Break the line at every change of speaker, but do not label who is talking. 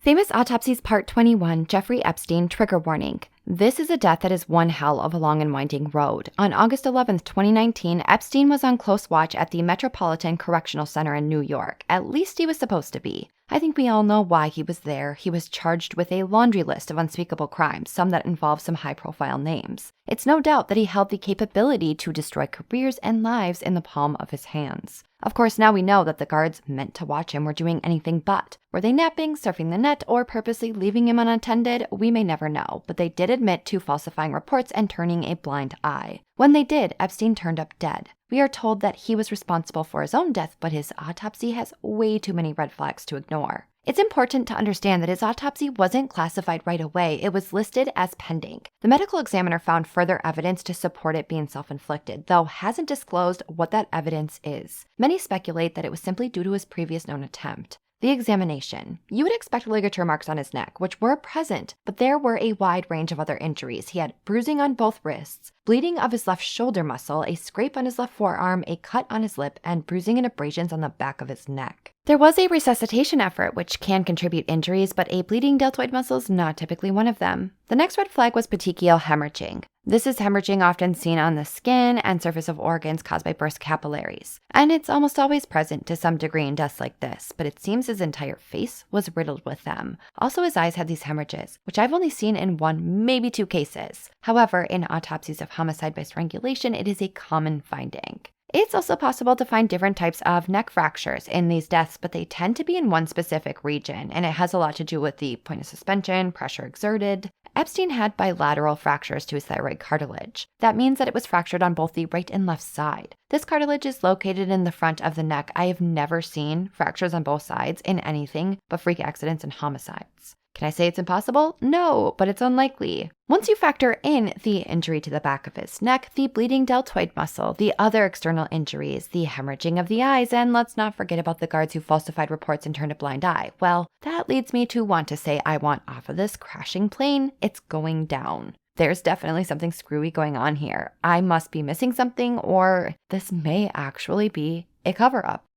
Famous Autopsies Part 21, Jeffrey Epstein, trigger warning. This is a death that is one hell of a long and winding road. On August 11, 2019, Epstein was on close watch at the Metropolitan Correctional Center in New York. At least he was supposed to be. I think we all know why he was there. He was charged with a laundry list of unspeakable crimes, some that involve some high-profile names. It's no doubt that he held the capability to destroy careers and lives in the palm of his hands. Of course, now we know that the guards meant to watch him were doing anything but. Were they napping, surfing the net, or purposely leaving him unattended? We may never know, but they did admit to falsifying reports and turning a blind eye. When they did, Epstein turned up dead. We are told that he was responsible for his own death, but his autopsy has way too many red flags to ignore. It's important to understand that his autopsy wasn't classified right away. It was listed as pending. The medical examiner found further evidence to support it being self-inflicted, though hasn't disclosed what that evidence is. Many speculate that it was simply due to his previous known attempt. The examination. You would expect ligature marks on his neck, which were present, but there were a wide range of other injuries. He had bruising on both wrists, bleeding of his left shoulder muscle, a scrape on his left forearm, a cut on his lip, and bruising and abrasions on the back of his neck. There was a resuscitation effort, which can contribute injuries, but a bleeding deltoid muscle is not typically one of them. The next red flag was petechial hemorrhaging. This is hemorrhaging often seen on the skin and surface of organs caused by burst capillaries. And it's almost always present to some degree in deaths like this, but it seems his entire face was riddled with them. Also, his eyes had these hemorrhages, which I've only seen in one, maybe two cases. However, in autopsies of homicide by strangulation, it is a common finding. It's also possible to find different types of neck fractures in these deaths, but they tend to be in one specific region, and it has a lot to do with the point of suspension, pressure exerted. Epstein had bilateral fractures to his thyroid cartilage. That means that it was fractured on both the right and left side. This cartilage is located in the front of the neck. I have never seen fractures on both sides in anything but freak accidents and homicides. Can I say it's impossible? No, but it's unlikely. Once you factor in the injury to the back of his neck, the bleeding deltoid muscle, the other external injuries, the hemorrhaging of the eyes, and let's not forget about the guards who falsified reports and turned a blind eye, well, that leads me to want to say I want off of this crashing plane. It's going down. There's definitely something screwy going on here. I must be missing something, or this may actually be a cover-up.